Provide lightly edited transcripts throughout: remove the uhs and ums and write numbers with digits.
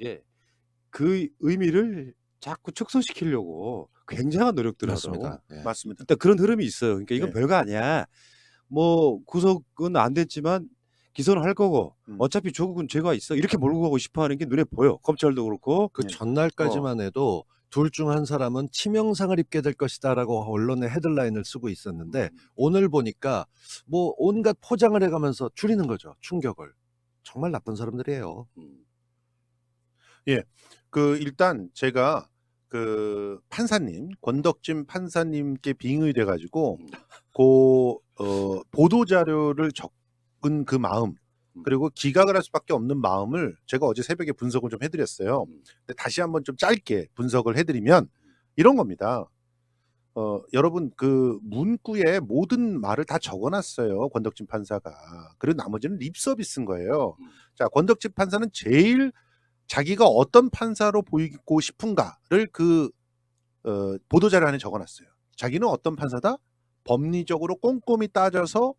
게 그 의미를 자꾸 축소시키려고 굉장한 노력들을 하더라고. 맞습니다. 예. 맞습니다. 일단 그런 흐름이 있어요. 그러니까 이건 예. 별거 아니야. 뭐 구속은 안 됐지만 기소는 할 거고 어차피 조국은 죄가 있어. 이렇게 몰고 가고 싶어 하는 게 눈에 보여. 검찰도 그렇고. 그 예. 전날까지만 해도 둘 중 한 사람은 치명상을 입게 될 것이다라고 언론에 헤드라인을 쓰고 있었는데 오늘 보니까 뭐 온갖 포장을 해가면서 줄이는 거죠. 충격을. 정말 나쁜 사람들이에요. 그 일단 제가 그 판사님 권덕진 판사님께 빙의돼 가지고 보도 자료를 적은 그 마음 그리고 기각을 할 수밖에 없는 마음을 제가 어제 새벽에 분석을 좀 해드렸어요. 근데 다시 한번 좀 짧게 분석을 해드리면 이런 겁니다. 여러분 그 문구에 모든 말을 다 적어놨어요. 권덕진 판사가. 그리고 나머지는 립 서비스인 거예요. 자, 권덕진 판사는 제일 자기가 어떤 판사로 보이고 싶은가를 그 보도자료 안에 적어놨어요. 자기는 어떤 판사다? 법리적으로 꼼꼼히 따져서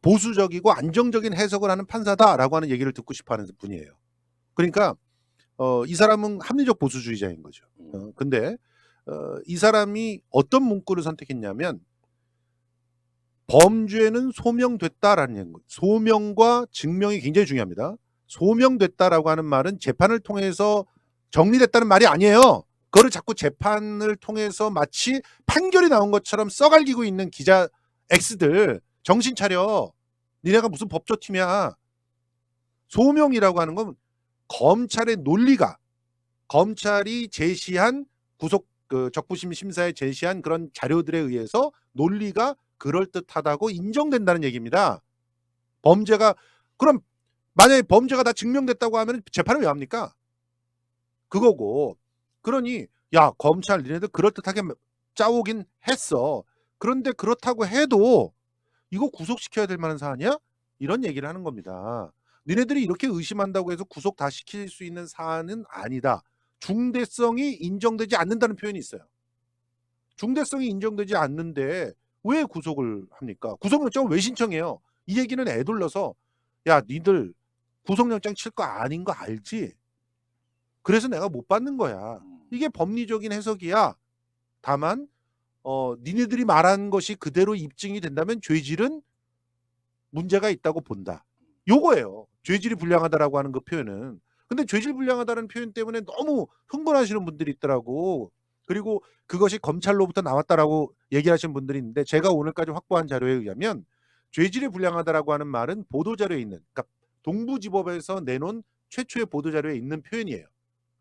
보수적이고 안정적인 해석을 하는 판사다라고 하는 얘기를 듣고 싶어하는 분이에요. 그러니까 이 사람은 합리적 보수주의자인 거죠. 근데 이 사람이 어떤 문구를 선택했냐면 범죄는 소명됐다라는 거예요. 소명과 증명이 굉장히 중요합니다. 소명됐다라고 하는 말은 재판을 통해서 정리됐다는 말이 아니에요. 그거를 자꾸 재판을 통해서 마치 판결이 나온 것처럼 써갈기고 있는 기자 X들 정신 차려. 니네가 무슨 법조팀이야. 소명이라고 하는 건 검찰의 논리가 검찰이 제시한 구속 적부심 심사에 제시한 그런 자료들에 의해서 논리가 그럴듯하다고 인정된다는 얘기입니다. 범죄가 그럼 만약에 범죄가 다 증명됐다고 하면 재판을 왜 합니까? 그거고. 그러니 야 검찰 니네들 그럴듯하게 짜오긴 했어. 그런데 그렇다고 해도 이거 구속시켜야 될 만한 사안이야? 이런 얘기를 하는 겁니다. 니네들이 이렇게 의심한다고 해서 구속 다 시킬 수 있는 사안은 아니다. 중대성이 인정되지 않는다는 표현이 있어요. 중대성이 인정되지 않는데 왜 구속을 합니까? 구속영장을 왜 신청해요? 이 얘기는 애둘러서 야 니들 구속영장 칠 거 아닌 거 알지? 그래서 내가 못 받는 거야. 이게 법리적인 해석이야. 다만 니네들이 말한 것이 그대로 입증이 된다면 죄질은 문제가 있다고 본다. 요거예요. 죄질이 불량하다라고 하는 그 표현은. 근데 죄질 불량하다는 표현 때문에 너무 흥분하시는 분들이 있더라고. 그리고 그것이 검찰로부터 나왔다라고 얘기하시는 분들이 있는데 제가 오늘까지 확보한 자료에 의하면 죄질이 불량하다라고 하는 말은 보도자료에 있는 그러니까 동부지법에서 내놓은 최초의 보도자료에 있는 표현이에요.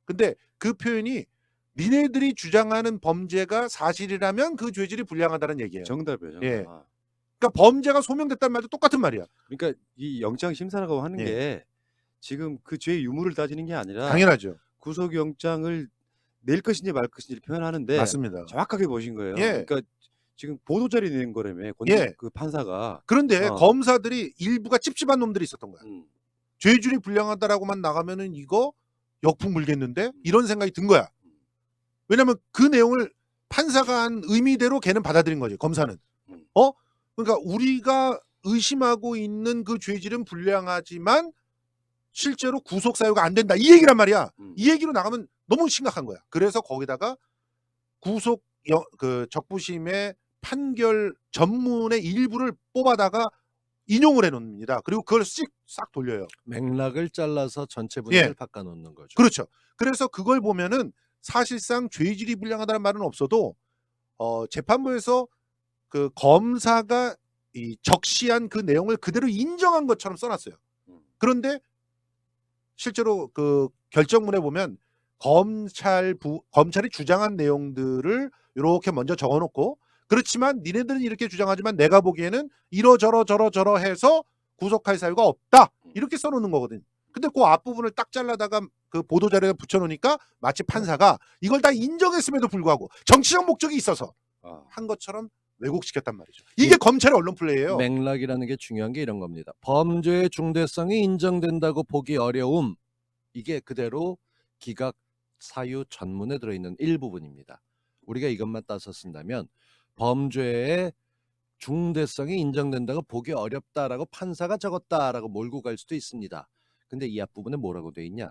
근데 그 표현이 니네들이 주장하는 범죄가 사실이라면 그 죄질이 불량하다는 얘기예요. 정답이에요. 정답. 예. 그러니까 범죄가 소명됐다는 말도 똑같은 말이야. 그러니까 이 영장 심사라고 하는 예. 게 지금 그 죄의 유무를 따지는 게 아니라 당연하죠. 구속영장을 낼 것인지 말 것인지를 표현하는데 맞습니다. 정확하게 보신 거예요. 예. 그러니까 지금 보도자료 낸 거라며 예. 그 판사가. 그런데 검사들이 일부가 찝찝한 놈들이 있었던 거야. 죄질이 불량하다라고만 나가면은 이거 역풍 물겠는데? 이런 생각이 든 거야. 왜냐면 그 내용을 판사가 한 의미대로 걔는 받아들인 거지. 검사는. 그러니까 우리가 의심하고 있는 그 죄질은 불량하지만 실제로 구속 사유가 안 된다. 이 얘기란 말이야. 이 얘기로 나가면 너무 심각한 거야. 그래서 거기다가 구속 그 적부심의 판결 전문의 일부를 뽑아다가 인용을 해놓습니다. 그리고 그걸 싹 돌려요. 맥락을 잘라서 전체 분위기를 예. 바꿔놓는 거죠. 그렇죠. 그래서 그걸 보면은 사실상 죄질이 불량하다는 말은 없어도 재판부에서 그 검사가 이 적시한 그 내용을 그대로 인정한 것처럼 써놨어요. 그런데 실제로 그 결정문에 보면 검찰이 주장한 내용들을 이렇게 먼저 적어놓고 그렇지만 니네들은 이렇게 주장하지만 내가 보기에는 이러저러 해서 구속할 사유가 없다 이렇게 써놓는 거거든. 근데 그 앞부분을 딱 잘라다가 그 보도자료에 붙여놓으니까 마치 판사가 이걸 다 인정했음에도 불구하고 정치적 목적이 있어서 한 것처럼 왜곡시켰단 말이죠. 이게 검찰의 언론 플레이예요. 맥락이라는 게 중요한 게 이런 겁니다. 범죄의 중대성이 인정된다고 보기 어려움. 이게 그대로 기각 사유 전문에 들어있는 일부분입니다. 우리가 이것만 따서 쓴다면 범죄의 중대성이 인정된다고 보기 어렵다라고 판사가 적었다라고 몰고 갈 수도 있습니다. 근데 이 앞부분에 뭐라고 돼 있냐?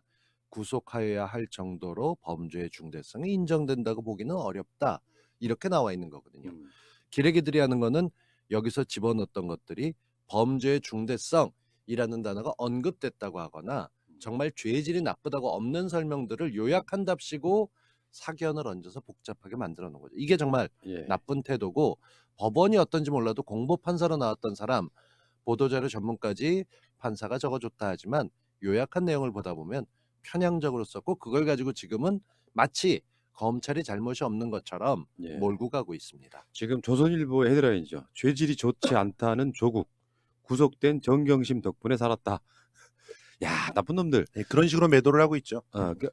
구속하여야 할 정도로 범죄의 중대성이 인정된다고 보기는 어렵다. 이렇게 나와 있는 거거든요. 기레기들이 하는 거는 여기서 집어넣었던 것들이 범죄의 중대성이라는 단어가 언급됐다고 하거나 정말 죄질이 나쁘다고 없는 설명들을 요약한답시고 사견을 얹어서 복잡하게 만들어 놓은 거죠. 이게 정말 예. 나쁜 태도고 법원이 어떤지 몰라도 공보 판사로 나왔던 사람 보도자료 전문까지 판사가 적어줬다 하지만 요약한 내용을 보다 보면 편향적으로 썼고 그걸 가지고 지금은 마치 검찰이 잘못이 없는 것처럼 예. 몰고 가고 있습니다. 지금 조선일보의 헤드라인이죠. 죄질이 좋지 않다는 조국. 구속된 정경심 덕분에 살았다. 야, 나쁜 놈들. 예, 그런 식으로 매도를 하고 있죠.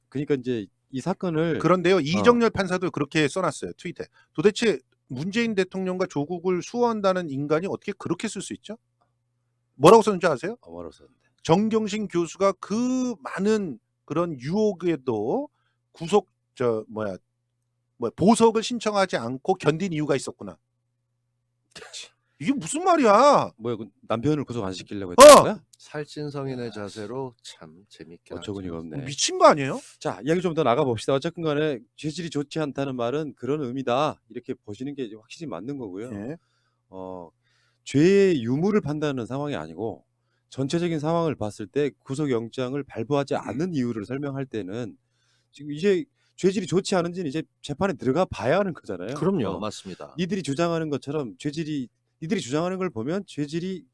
그러니까 이제 이 사건을 그런데요, 이정열 판사도 그렇게 써놨어요, 트윗에. 도대체 문재인 대통령과 조국을 수호한다는 인간이 어떻게 그렇게 쓸 수 있죠? 뭐라고 썼는지 아세요? 뭐라고 썼는데. 정경심 교수가 그 많은 그런 유혹에도 보석을 신청하지 않고 견딘 이유가 있었구나. 이게 무슨 말이야? 뭐야, 그 남편을 구속 안 시키려고 했던 거야? 살찐성인의 자세로 참 재밌게 어처구니가 없네. 미친 거 아니에요? 자, 이야기 좀 더 나가 봅시다. 어쨌든 간에 죄질이 좋지 않다는 말은 그런 의미다. 이렇게 보시는 게 확실히 맞는 거고요. 예. 죄의 유무를 판단하는 상황이 아니고 전체적인 상황을 봤을 때 구속영장을 발부하지 않는 이유를 설명할 때는 지금 이제 죄질이 좋지 않은지는 이제 재판에 들어가 봐야 하는 거잖아요. 그럼요, 맞습니다. 니들이 주장하는 것처럼 니들이 주장하는 걸 보면 죄질이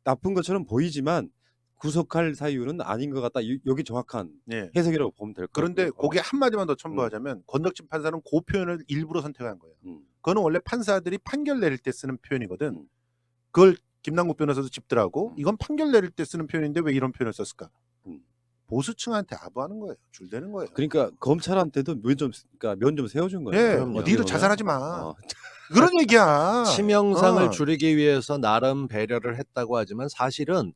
나쁜 것처럼 보이지만 구속할 사유는 아닌 것 같다. 여기 정확한 예. 해석이라고 보면 될 것 같아요. 그런데 거기에 한마디만 더 첨부하자면 권덕진 판사는 그 표현을 일부러 선택한 거예요. 그거는 원래 판사들이 판결 내릴 때 쓰는 표현이거든. 그걸 김남국 변호사도 짚더라고. 이건 판결 내릴 때 쓰는 표현인데 왜 이런 표현을 썼을까? 보수층한테 아부하는 거예요. 줄대는 거예요. 그러니까 검찰한테도 면 좀 세워준 거예요. 예, 그럼요. 니도 자살하지 마. 어. 그런 얘기야. 치명상을 줄이기 위해서 나름 배려를 했다고 하지만 사실은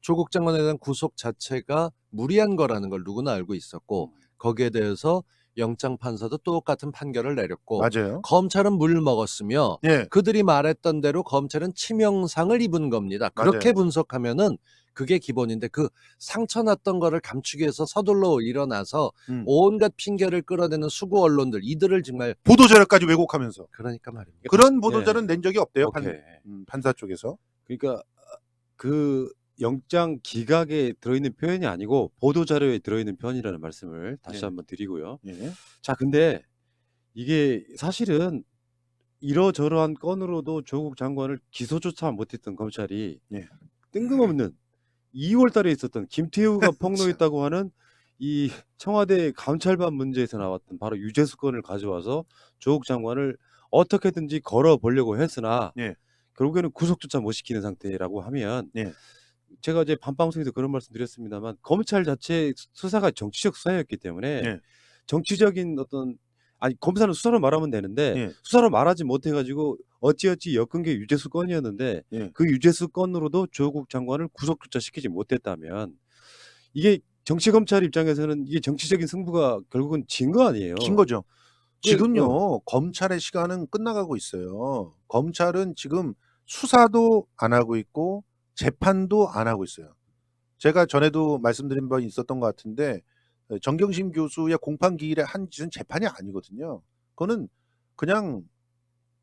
조국 장관에 대한 구속 자체가 무리한 거라는 걸 누구나 알고 있었고 거기에 대해서 영장 판사도 똑같은 판결을 내렸고 맞아요. 검찰은 물 먹었으며 예. 그들이 말했던 대로 검찰은 치명상을 입은 겁니다. 그렇게 맞아요. 분석하면은 그게 기본인데 그 상처 났던 거를 감추기 위해서 서둘러 일어나서 온갖 핑계를 끌어내는 수구 언론들 이들을 정말 보도자료까지 왜곡하면서 그러니까 말입니다. 그런 보도자료는 낸 적이 없대요. 오케이. 판사 쪽에서. 그러니까 그 영장 기각에 들어있는 표현이 아니고 보도자료에 들어있는 표현이라는 말씀을 다시 네. 한번 드리고요. 예. 자, 근데 이게 사실은 이러저러한 건으로도 조국 장관을 기소조차 못했던 검찰이 예. 뜬금없는 2월 달에 있었던 김태우가 폭로했다고 하는 이 청와대 감찰반 문제에서 나왔던 바로 유재수 건을 가져와서 조국 장관을 어떻게든지 걸어보려고 했으나 예. 결국에는 구속조차 못 시키는 상태라고 하면 예. 제가 이제 반방송에서 그런 말씀 드렸습니다만 검찰 자체 수사가 정치적 수사였기 때문에 예. 정치적인 검사는 수사로 말하면 되는데 예. 수사로 말하지 못해가지고 어찌어찌 엮은 게 유재수 건이었는데 예. 그 유재수 건으로도 조국 장관을 구속조차 시키지 못했다면 이게 정치검찰 입장에서는 이게 정치적인 승부가 결국은 진 거 아니에요. 진 거죠. 지금요 검찰의 시간은 끝나가고 있어요. 검찰은 지금 수사도 안 하고 있고 재판도 안 하고 있어요. 제가 전에도 말씀드린 바 있었던 것 같은데 정경심 교수의 공판 기일에 한 짓은 재판이 아니거든요. 그거는 그냥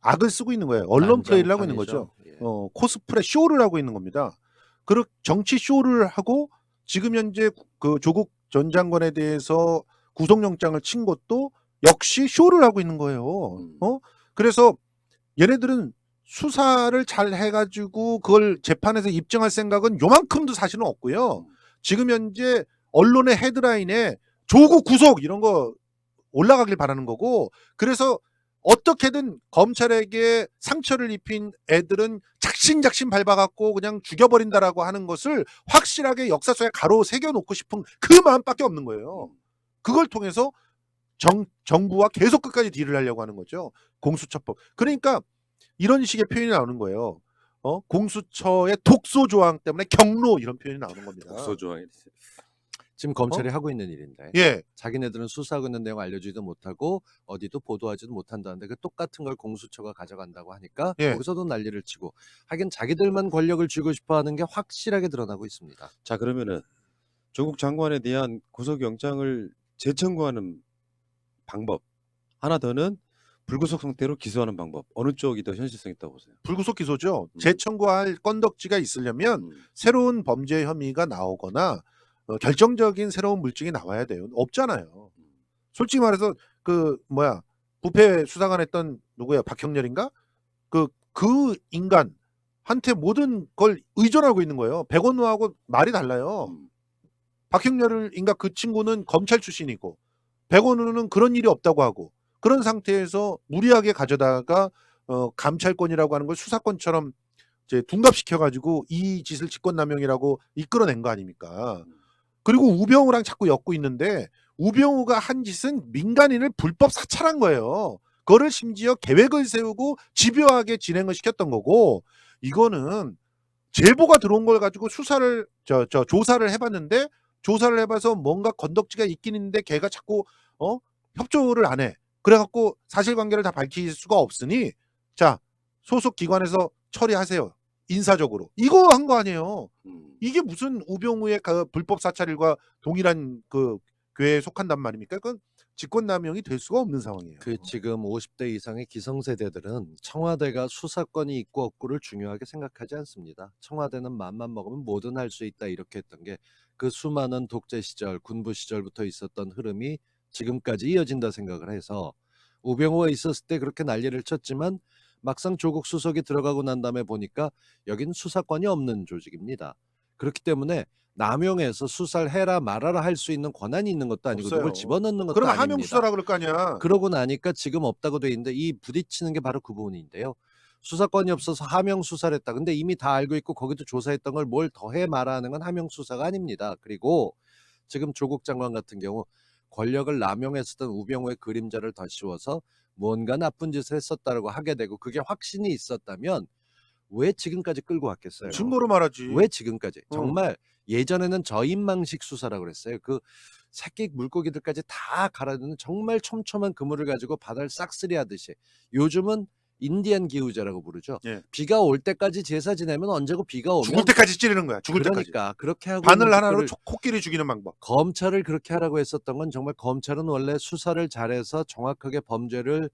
악을 쓰고 있는 거예요. 언론 플레이를 하고 있는 거죠. 예. 코스프레 쇼를 하고 있는 겁니다. 그리고 정치 쇼를 하고 지금 현재 그 조국 전 장관에 대해서 구속영장을 친 것도 역시 쇼를 하고 있는 거예요. 그래서 얘네들은 수사를 잘 해가지고 그걸 재판에서 입증할 생각은 요만큼도 사실은 없고요. 지금 현재 언론의 헤드라인에 조국 구속 이런 거 올라가길 바라는 거고 그래서 어떻게든 검찰에게 상처를 입힌 애들은 작심작심 밟아갖고 그냥 죽여버린다라고 하는 것을 확실하게 역사 속에 가로 새겨놓고 싶은 그 마음밖에 없는 거예요. 그걸 통해서 정부와 계속 끝까지 딜을 하려고 하는 거죠. 공수처법. 그러니까 이런 식의 표현이 나오는 거예요. 공수처의 독소 조항 때문에 경로 이런 표현이 나오는 겁니다. 독소 조항이 지금 검찰이 하고 있는 일인데 예. 자기네들은 수사하고 있는 내용 알려주지도 못하고 어디도 보도하지도 못한다는데 그 똑같은 걸 공수처가 가져간다고 하니까 예. 거기서도 난리를 치고 하긴 자기들만 권력을 쥐고 싶어하는 게 확실하게 드러나고 있습니다. 자, 그러면은 조국 장관에 대한 구속영장을 재청구하는 방법, 하나 더는 불구속 상태로 기소하는 방법, 어느 쪽이 더 현실성 있다고 보세요? 불구속 기소죠. 재청구할 건덕지가 있으려면 음. 새로운 범죄 혐의가 나오거나 결정적인 새로운 물증이 나와야 돼요. 없잖아요. 솔직히 말해서 부패 수사관 했던 누구야? 박형렬인가? 그 인간한테 모든 걸 의존하고 있는 거예요. 백원우하고 말이 달라요. 박형렬인가 그 친구는 검찰 출신이고 백원우는 그런 일이 없다고 하고 그런 상태에서 무리하게 가져다가 감찰권이라고 하는 걸 수사권처럼 이제 둔갑시켜가지고 이 짓을 직권남용이라고 이끌어낸 거 아닙니까? 그리고 우병우랑 자꾸 엮고 있는데 우병우가 한 짓은 민간인을 불법 사찰한 거예요. 그거를 심지어 계획을 세우고 집요하게 진행을 시켰던 거고 이거는 제보가 들어온 걸 가지고 조사를 해봤는데 조사를 해봐서 뭔가 건덕지가 있긴 있는데 걔가 자꾸 협조를 안 해. 그래갖고 사실관계를 다 밝힐 수가 없으니 자 소속 기관에서 처리하세요. 인사적으로 이거 한 거 아니에요. 이게 무슨 우병우의 그 불법 사찰일과 동일한 그 교회에 속한단 말입니까? 그건 직권남용이 될 수가 없는 상황이에요. 그 지금 50대 이상의 기성세대들은 청와대가 수사권이 있고 없고를 중요하게 생각하지 않습니다. 청와대는 맘만 먹으면 뭐든 할 수 있다 이렇게 했던 게 그 수많은 독재 시절, 군부 시절부터 있었던 흐름이 지금까지 이어진다 생각을 해서 우병우가 있었을 때 그렇게 난리를 쳤지만 막상 조국 수석이 들어가고 난 다음에 보니까 여긴 수사권이 없는 조직입니다. 그렇기 때문에 남용해서 수사를 해라 말아라 할 수 있는 권한이 있는 것도 아니고 없어요. 누굴 집어넣는 것도 그럼 아닙니다. 하명 수사라 그럴 거 아니야. 그러고 나니까 지금 없다고 돼 있는데 이 부딪히는 게 바로 그 부분인데요. 수사권이 없어서 하명 수사를 했다. 근데 이미 다 알고 있고 거기도 조사했던 걸 뭘 더해 말하는 건 하명 수사가 아닙니다. 그리고 지금 조국 장관 같은 경우 권력을 남용했었던 우병우의 그림자를 더 씌워서 뭔가 나쁜 짓을 했었다라고 하게 되고 그게 확신이 있었다면 왜 지금까지 끌고 왔겠어요? 증거로 말하지. 왜 지금까지? 정말 예전에는 저인망식 수사라고 그랬어요. 그 새끼 물고기들까지 다 갈아드는 정말 촘촘한 그물을 가지고 바다를 싹쓸이 하듯이 요즘은 인디안 기후제라고 부르죠. 예. 비가 올 때까지 제사 지내면 언제고 비가 오면 죽을 때까지 찌르는 거야. 죽을 때까지. 그러니까 그렇게 하고 바늘 있는 하나로 짓거를 코끼리 죽이는 방법. 검찰을 그렇게 하라고 했었던 건 정말 검찰은 원래 수사를 잘해서 정확하게 범죄를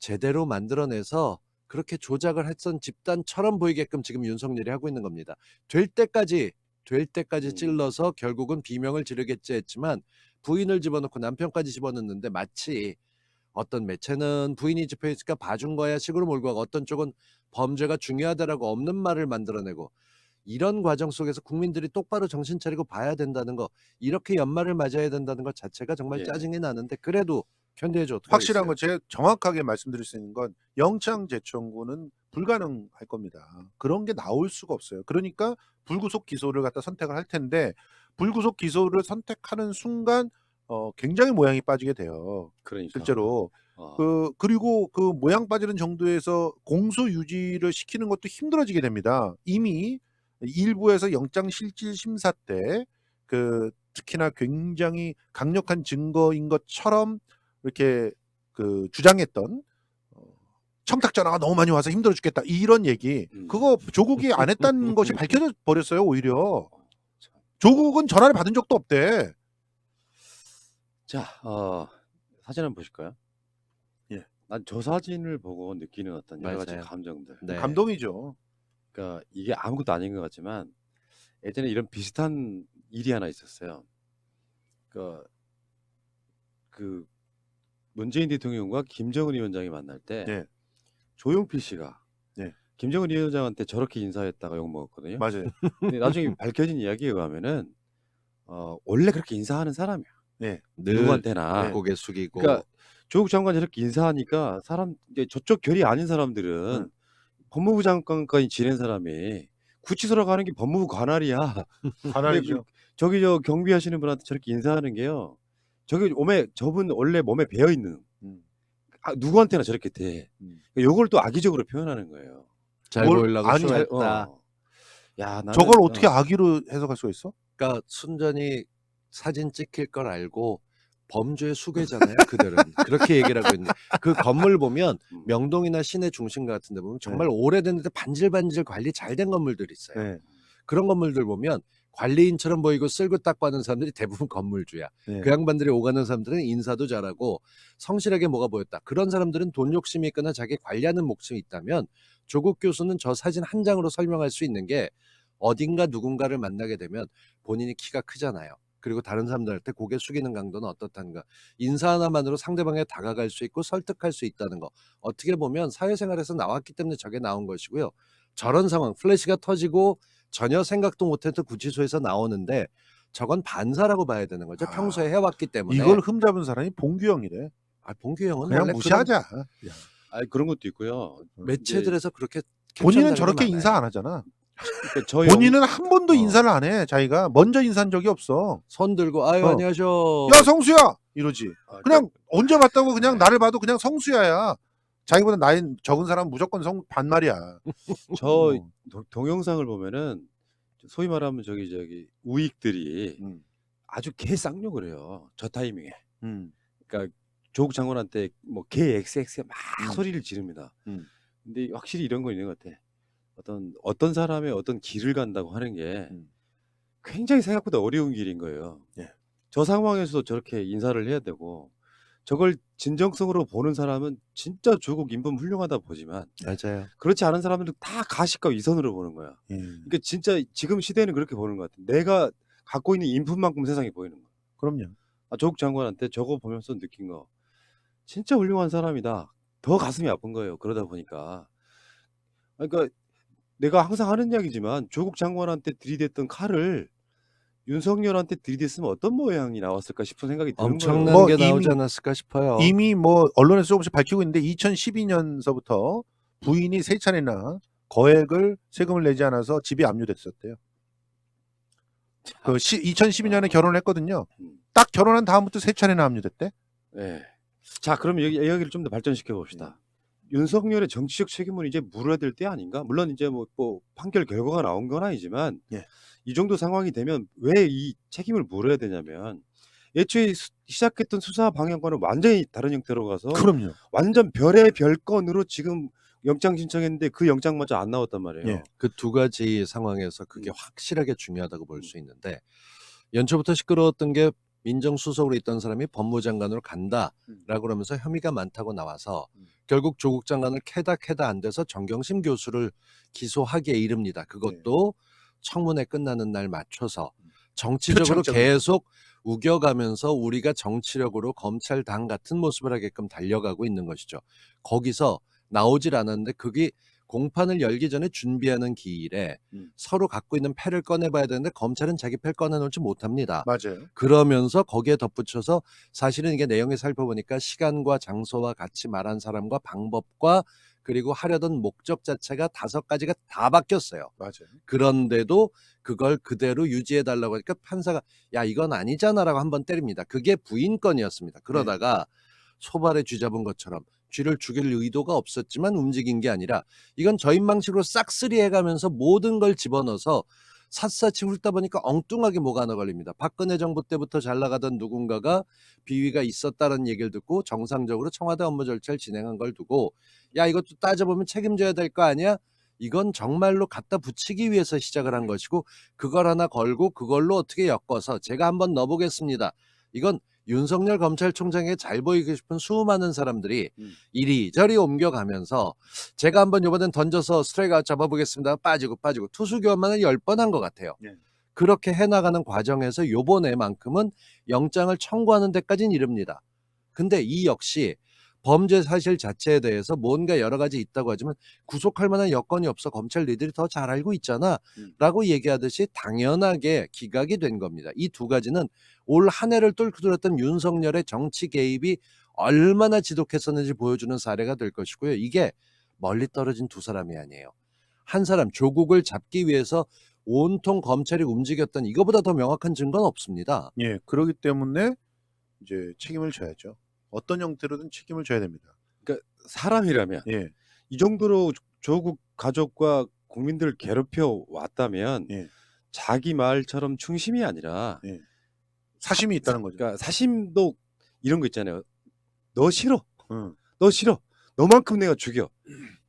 제대로 만들어내서 그렇게 조작을 했던 집단처럼 보이게끔 지금 윤석열이 하고 있는 겁니다. 될 때까지 찔러서 결국은 비명을 지르겠지 했지만 부인을 집어넣고 남편까지 집어넣는데 마치 어떤 매체는 부인이 집혀있으니까 봐준 거야 식으로 몰고 가고 어떤 쪽은 범죄가 중요하다라고 없는 말을 만들어내고 이런 과정 속에서 국민들이 똑바로 정신 차리고 봐야 된다는 거 이렇게 연말을 맞아야 된다는 것 자체가 정말 예. 짜증이 나는데 그래도 견뎌야죠. 어떡하겠어요. 확실한 건 제가 정확하게 말씀드릴 수 있는 건 영장 재청구는 불가능할 겁니다. 그런 게 나올 수가 없어요. 그러니까 불구속 기소를 갖다 선택을 할 텐데 불구속 기소를 선택하는 순간 굉장히 모양이 빠지게 돼요. 그러니까. 실제로 아. 그리고 그 모양 빠지는 정도에서 공소 유지를 시키는 것도 힘들어지게 됩니다. 이미 일부에서 영장 실질 심사 때 특히나 굉장히 강력한 증거인 것처럼 이렇게 주장했던 청탁 전화가 너무 많이 와서 힘들어 죽겠다 이런 얘기 그거 조국이 안 했다는 것이 밝혀져 버렸어요. 오히려 조국은 전화를 받은 적도 없대. 자, 사진 한번 보실까요? 예. 난 저 사진을 보고 느끼는 어떤 여러 가지 맞아요. 감정들. 네. 감동이죠. 그러니까 이게 아무것도 아닌 것 같지만 예전에 이런 비슷한 일이 하나 있었어요. 그러니까 그 문재인 대통령과 김정은 위원장이 만날 때 네. 조용필 씨가 네. 김정은 위원장한테 저렇게 인사했다가 욕 먹었거든요. 맞아요. 근데 나중에 밝혀진 이야기에 의하면은 원래 그렇게 인사하는 사람이야. 네. 늘 누구한테나. 고개 숙이고 그러니까 조국 장관 저렇게 인사하니까 이제 저쪽 결이 아닌 사람들은 법무부 장관까지 지낸 사람이 구치소로 가는 게 법무부 관할이야. 관할이죠. 저기 저 경비하시는 분한테 저렇게 인사하는 게요. 저분 원래 몸에 배어 있는 누구한테나 저렇게 돼. 요걸 또 악의적으로 표현하는 거예요. 잘 뭘- 보이려고 아니, 수했다. 야, 나는 저걸 어떻게 악의로 해석할 수가 있어? 그러니까 순전히 사진 찍힐 걸 알고 범죄의 수괴잖아요. 그들은 그렇게 얘기를 하고 있는데 그 건물 보면 명동이나 시내 중심 같은 데 보면 정말 오래됐는데 반질반질 관리 잘 된 건물들이 있어요. 네. 그런 건물들 보면 관리인처럼 보이고 쓸고 닦고 하는 사람들이 대부분 건물주야. 네. 그 양반들이 오가는 사람들은 인사도 잘하고 성실하게 뭐가 보였다. 그런 사람들은 돈 욕심이 있거나 자기 관리하는 목적이 있다면 조국 교수는 저 사진 한 장으로 설명할 수 있는 게 어딘가 누군가를 만나게 되면 본인이 키가 크잖아요. 그리고 다른 사람들한테 고개 숙이는 강도는 어떻다는가. 인사 하나만으로 상대방에 다가갈 수 있고 설득할 수 있다는 거. 어떻게 보면 사회생활에서 나왔기 때문에 저게 나온 것이고요. 저런 상황, 플래시가 터지고 전혀 생각도 못했던 구치소에서 나오는데 저건 반사라고 봐야 되는 거죠. 아, 평소에 해왔기 때문에. 이걸 흠잡은 사람이 봉규형이래. 봉규 형은 그냥 원래 무시하자. 아니 그런 것도 있고요. 그런 매체들에서 그렇게 본인은 캡처당하는 저렇게 많아요. 인사 안 하잖아. 그러니까 저 본인은 한 번도 어. 인사를 안 해. 자기가 먼저 인사한 적이 없어. 손 들고 아유 어. 안녕하셔. 야 성수야 이러지. 아, 그냥 언제 봤다고 그냥 나를 봐도 그냥 성수야야. 자기보다 나이 적은 사람은 무조건 반말이야. 저 어. 동영상을 보면은 소위 말하면 저기 우익들이 음. 아주 개 쌍욕을 해요. 저 타이밍에. 음. 그러니까 조국 장관한테 뭐 개 XX 막 음. 소리를 지릅니다. 음. 근데 확실히 이런 거 있는 것 같아. 어떤 사람의 어떤 길을 간다고 하는 게 음. 굉장히 생각보다 어려운 길인 거예요. 예. 저 상황에서도 저렇게 인사를 해야 되고 저걸 진정성으로 보는 사람은 진짜 조국 인품 훌륭하다 보지만 맞아요. 그렇지 않은 사람들은 다 가식과 위선으로 보는 거야. 예. 그러니까 진짜 지금 시대는 그렇게 보는 것 같아. 내가 갖고 있는 인품만큼 세상이 보이는 거야. 그럼요. 조국 장관한테 저거 보면서 느낀 거 진짜 훌륭한 사람이다. 더 가슴이 아픈 거예요. 그러다 보니까. 그러니까 내가 항상 하는 이야기지만 조국 장관한테 들이댔던 칼을 윤석열한테 들이댔으면 어떤 모양이 나왔을까 싶은 생각이 드는 엄청난 거예요. 뭐 게 이미- 나오지 않았을까 싶어요. 이미 뭐 언론에서 조금씩 밝히고 있는데 2012년서부터 부인이 세 차례나 거액을 세금을 내지 않아서 집이 압류됐었대요. 그 2012년에 결혼을 했거든요. 음. 딱 결혼한 다음부터 세 차례나 압류됐대. 네. 자, 그럼 이야기를 좀 더 발전시켜 봅시다. 윤석열의 정치적 책임은 이제 물어야 될 때 아닌가? 물론 이제 뭐 판결 결과가 나온 건 아니지만 예. 이 정도 상황이 되면 왜 이 책임을 물어야 되냐면 애초에 시작했던 수사 방향과는 완전히 다른 형태로 가서 그럼요. 완전 별의 별건으로 지금 영장 신청했는데 그 영장마저 안 나왔단 말이에요. 예. 그 두 가지 상황에서 그게 확실하게 중요하다고 볼 수 있는데 연초부터 시끄러웠던 게 민정수석으로 있던 사람이 법무장관으로 간다라고 그러면서 혐의가 많다고 나와서 결국 조국 장관을 캐다 안 돼서 정경심 교수를 기소하기에 이릅니다. 그것도 청문회 끝나는 날 맞춰서 정치적으로 표창장. 계속 우겨가면서 우리가 정치력으로 검찰 당 같은 모습을 하게끔 달려가고 있는 것이죠. 거기서 나오질 않았는데 그게 공판을 열기 전에 준비하는 기일에 서로 갖고 있는 패를 꺼내봐야 되는데 검찰은 자기 패를 꺼내놓지 못합니다. 맞아요. 그러면서 거기에 덧붙여서 사실은 이게 내용을 살펴보니까 시간과 장소와 같이 말한 사람과 방법과 그리고 하려던 목적 자체가 5가지가 다 바뀌었어요. 맞아요. 그런데도 그걸 그대로 유지해달라고 하니까 판사가 야 이건 아니잖아라고 한번 때립니다. 그게 부인 건이었습니다. 그러다가 소발에 쥐 잡은 것처럼 쥐를 죽일 의도가 없었지만 움직인 게 아니라 이건 저인망식으로 싹쓸이 해가면서 모든 걸 집어넣어서 샅샅이 훑다 보니까 엉뚱하게 뭐가 하나 걸립니다. 박근혜 정부 때부터 잘 나가던 누군가가 비위가 있었다는 얘기를 듣고 정상적으로 청와대 업무 절차를 진행한 걸 두고 야 이것도 따져보면 책임져야 될 거 아니야? 이건 정말로 갖다 붙이기 위해서 시작을 한 것이고 그걸 하나 걸고 그걸로 어떻게 엮어서 제가 한번 넣어보겠습니다. 이건 윤석열 검찰총장에게 잘 보이고 싶은 수많은 사람들이 이리저리 옮겨가면서 제가 한번 이번엔 던져서 스트라이크 아웃 잡아보겠습니다. 빠지고 투수 교환만을 10번 한 것 같아요. 네. 그렇게 해나가는 과정에서 요번에만큼은 영장을 청구하는 데까지는 이릅니다. 근데 이 역시 범죄 사실 자체에 대해서 뭔가 여러 가지 있다고 하지만 구속할 만한 여건이 없어 검찰 니들이 더 잘 알고 있잖아 라고 얘기하듯이 당연하게 기각이 된 겁니다. 이 두 가지는 올 한 해를 뚫고 들었던 윤석열의 정치 개입이 얼마나 지독했었는지 보여주는 사례가 될 것이고요. 이게 멀리 떨어진 두 사람이 아니에요. 한 사람 조국을 잡기 위해서 온통 검찰이 움직였던 이거보다 더 명확한 증거는 없습니다. 예, 그렇기 때문에 이제 책임을 져야죠. 어떤 형태로든 책임을 져야 됩니다. 그러니까 사람이라면 예, 이 정도로 조국 가족과 국민들을 괴롭혀 왔다면 예. 자기 말처럼 충심이 아니라 사심이 있다는 거죠. 그러니까 사심도 이런 거 있잖아요. 너 싫어. 응, 너 싫어. 너만큼 내가 죽여.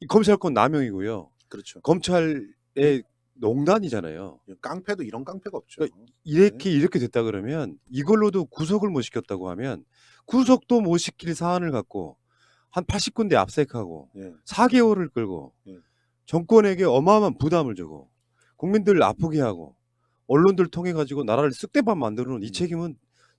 이 검찰권 남용이고요. 그렇죠. 검찰의 농단이잖아요. 깡패도 이런 깡패가 없죠. 그러니까 이렇게 됐다 그러면 이걸로도 구속을 못 시켰다고 하면 구속도 못 시킬 사안을 갖고 한 80군데 압색하고 예. 4개월을 끌고 예. 정권에게 어마어마한 부담을 주고 국민들 아프게 하고 언론들 통해 가지고 나라를 쑥대밭 만들어 놓은 이 책임은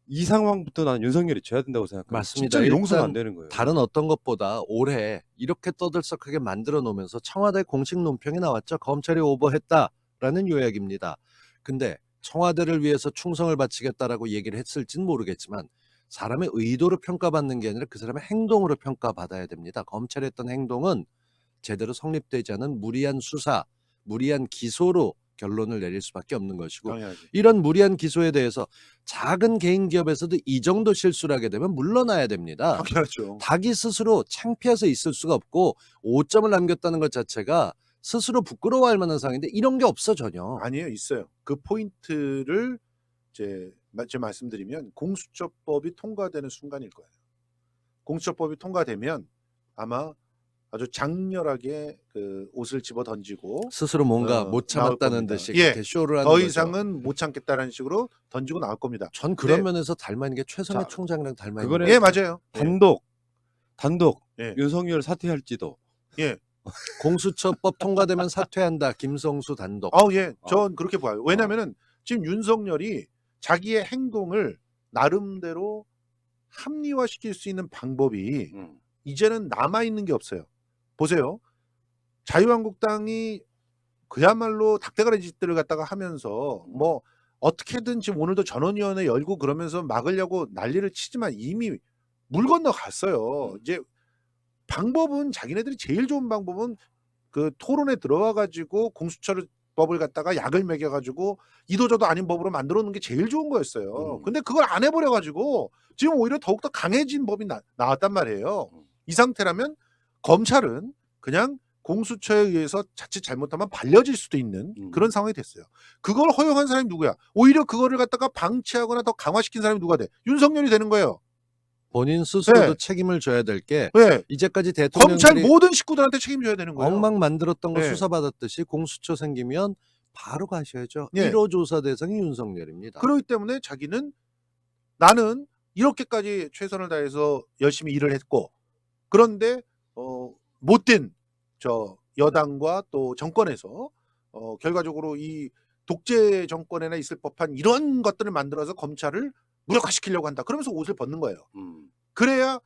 이 상황부터 나는 윤석열이 져야 된다고 생각합니다. 맞습니다. 진짜 용서가 일단 안 되는 거예요. 다른 어떤 것보다 올해 이렇게 떠들썩하게 만들어 놓으면서 청와대 공식 논평이 나왔죠. 검찰이 오버했다라는 요약입니다. 근데 청와대를 위해서 충성을 바치겠다라고 얘기를 했을진 모르겠지만 사람의 의도로 평가받는 게 아니라 그 사람의 행동으로 평가받아야 됩니다. 검찰이 했던 행동은 제대로 성립되지 않은 무리한 수사, 무리한 기소로 결론을 내릴 수밖에 없는 것이고 당연하지. 이런 무리한 기소에 대해서 작은 개인 기업에서도 이 정도 실수를 하게 되면 물러나야 됩니다. 당연하죠. 자기 스스로 창피해서 있을 수가 없고 5점을 남겼다는 것 자체가 스스로 부끄러워할 만한 상황인데 이런 게 없어 전혀. 아니에요, 있어요. 그 포인트를 제 말씀드리면 공수처법이 통과되는 순간일 거예요. 공수처법이 통과되면 아마 아주 장렬하게 그 옷을 집어 던지고 스스로 뭔가 어, 못 나올 참았다는 겁니다. 듯이 예, 그렇게 쇼를 하는 더 거죠. 이상은 못 참겠다라는 식으로 던지고 나올 겁니다. 전 그런 네. 면에서 닮아 있는 게 최선의 자, 총장이랑 닮아 있는 그거는 거예요. 예, 맞아요. 단독 예. 윤석열 사퇴할지도. 예. 공수처법 통과되면 사퇴한다. 김성수 단독. 예. 전 그렇게 봐요. 왜냐면은 지금 윤석열이 자기의 행동을 나름대로 합리화시킬 수 있는 방법이 이제는 남아 있는 게 없어요. 보세요. 자유한국당이 그야말로 닭대가리 짓들을 갖다가 하면서 뭐 어떻게든 지금 오늘도 전원위원회 열고 그러면서 막으려고 난리를 치지만 이미 물 건너갔어요. 이제 방법은 자기네들이 제일 좋은 방법은 그 토론에 들어와 가지고 공수처를 법을 갖다가 약을 먹여 가지고 이도저도 아닌 법으로 만들어 놓은 게 제일 좋은 거였어요. 근데 그걸 안 해버려 가지고 지금 오히려 더욱더 강해진 법이 나왔단 말이에요. 이 상태라면 검찰은 그냥 공수처에 의해서 자칫 잘못하면 발려질 수도 있는 그런 상황이 됐어요. 그걸 허용한 사람이 누구야? 오히려 그거를 갖다가 방치하거나 더 강화시킨 사람이 누가 돼? 윤석열이 되는 거예요. 본인 스스로도 네. 책임을 져야 될 게 왜? 이제까지 검찰 대통령들이 모든 식구들한테 책임져야 되는 거예요. 엉망 만들었던 거 네. 수사받았듯이 공수처 생기면 바로 가셔야죠. 예. 1호 조사 대상이 윤석열입니다. 그렇기 때문에 자기는 나는 이렇게까지 최선을 다해서 열심히 일을 했고 그런데 못된 저 여당과 또 정권에서 결과적으로 이 독재 정권에나 있을 법한 이런 것들을 만들어서 검찰을 무력화시키려고 한다. 그러면서 옷을 벗는 거예요. 그래야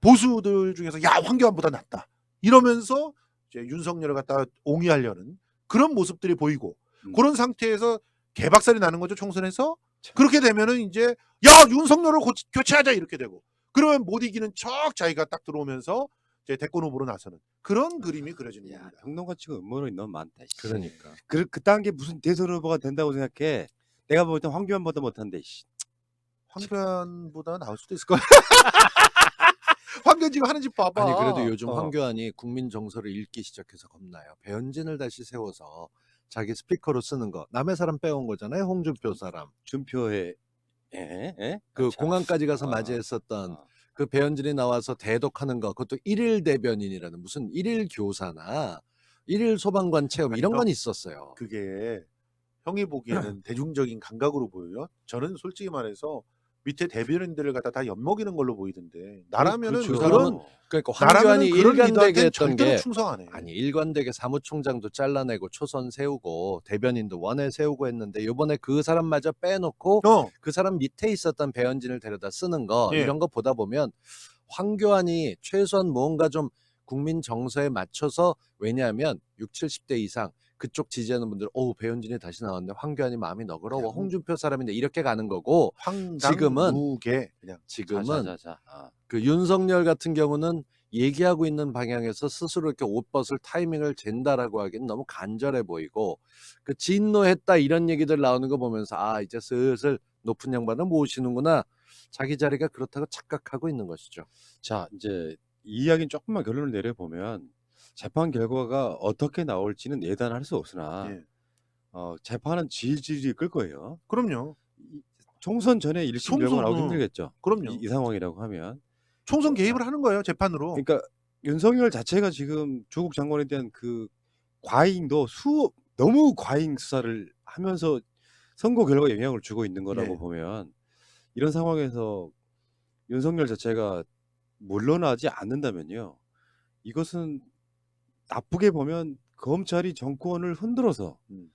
보수들 중에서 야 황교안보다 낫다. 이러면서 이제 윤석열을 갖다가 옹이하려는 그런 모습들이 보이고 그런 상태에서 개박살이 나는 거죠. 총선에서. 그렇게 되면은 이제 야 윤석열을 교체하자 이렇게 되고 그러면 못 이기는 척 자기가 딱 들어오면서 이제 대권 후보로 나서는 그런 그림이 그려지는 야, 겁니다. 평론가 치고 음모론이 너무 많다. 씨. 그러니까. 그딴 게 무슨 대선 후보가 된다고 생각해. 내가 볼 땐 황교안보다 못한데. 씨. 황교안보다 나올 수도 있을 거야. 황교안 지금 하는 짓 봐봐. 아니 그래도 요즘 황교안이 국민 정서를 읽기 시작해서 겁나요. 배현진을 다시 세워서 자기 스피커로 쓰는 거 남의 사람 빼온 거잖아요. 홍준표 사람. 준표에 그 참. 공항까지 가서 맞이했었던 그 배현진이 나와서 대독하는 거 그것도 일일 대변인이라는 무슨 일일 교사나 일일 소방관 체험 아니, 이런 형, 건 있었어요. 그게 형이 보기에는 대중적인 감각으로 보여요. 저는 솔직히 말해서 밑에 대변인들을 갖다 다 엿먹이는 걸로 보이던데 나라면은 그렇죠. 그런 그러니까 황교안이 일관되게 했던 절대로 게 충성 안 해. 아니 일관되게 사무총장도 잘라내고 초선 세우고 대변인도 원외 세우고 했는데 이번에 그 사람마저 빼놓고 그 사람 밑에 있었던 배현진을 데려다 쓰는 거 예. 이런 거 보다 보면 황교안이 최소한 뭔가 좀 국민 정서에 맞춰서 왜냐하면 60, 70대 이상 그쪽 지지하는 분들 배현진이 다시 나왔는데 황교안이 마음이 너그러워 홍준표 사람인데 이렇게 가는 거고 지금은 무게 그냥 지금은 그 윤석열 같은 경우는 얘기하고 있는 방향에서 스스로 이렇게 옷 벗을 타이밍을 잰다라고 하기엔 너무 간절해 보이고 그 진노했다 이런 얘기들 나오는 거 보면서 이제 슬슬 높은 양반을 모시는구나 자기 자리가 그렇다고 착각하고 있는 것이죠. 자 이제 이 이야기는 조금만 결론을 내려보면 재판 결과가 어떻게 나올지는 예단할 수 없으나 예. 재판은 질질이 끌 거예요. 그럼요. 총선 전에 1심 결과 나오기 총선, 힘들겠죠. 그럼요. 이 상황이라고 하면. 총선 개입을 하는 거예요 재판으로. 그러니까 윤석열 자체가 지금 조국 장관에 대한 그 과잉도 너무 과잉 수사를 하면서 선거 결과에 영향을 주고 있는 거라고 예. 보면 이런 상황에서 윤석열 자체가 물러나지 않는다면요. 이것은 나쁘게 보면 검찰이 정권을 흔들어서 음.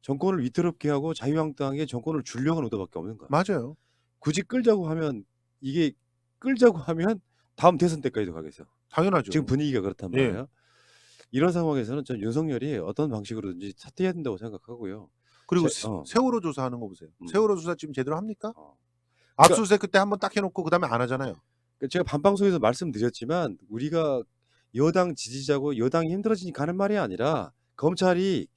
정권을 위태롭게 하고 자유한국당에 정권을 주려고 하는 의도밖에 없는 거야. 맞아요. 굳이 끌자고 하면 이게 끌자고 하면 다음 대선 때까지도 가겠어. 당연하죠. 지금 분위기가 그렇단 예. 말이에요. 이런 상황에서는 전 윤석열이 어떤 방식으로든지 사퇴해야 된다고 생각하고요. 그리고 제 세월호 조사하는 거 보세요. 음. 세월호 조사 지금 제대로 합니까? 어. 압수수색 그때 한번 딱 해놓고 그다음에 안 하잖아요. 제가 반방송에서 말씀드렸지만 우리가 여당 지지자고 여당이 힘들어지니까 하는 말이 아니라 검찰이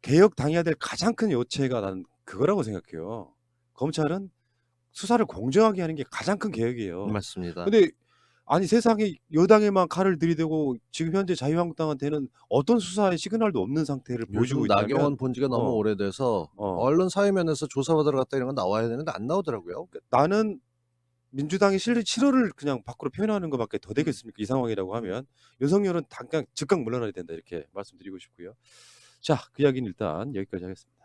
개혁당해야 될 가장 큰 요체가 나는 그거라고 생각해요. 검찰은 수사를 공정하게 하는 게 가장 큰 개혁이에요. 맞습니다. 근데 아니 세상에 여당에만 칼을 들이대고 지금 현재 자유한국당한테는 어떤 수사의 시그널도 없는 상태를 요즘 보여주고 있다면 나경원 본 지가 너무 어. 오래돼서 어. 언론 사회면에서 조사받으러 갔다 이런 거 나와야 되는데 안 나오더라고요. 나는 민주당이 실효를 그냥 밖으로 표현하는 것밖에 더 되겠습니까? 이 상황이라고 하면 윤석열은 당장 즉각 물러나야 된다 이렇게 말씀드리고 싶고요. 자, 그 이야기는 일단 여기까지 하겠습니다.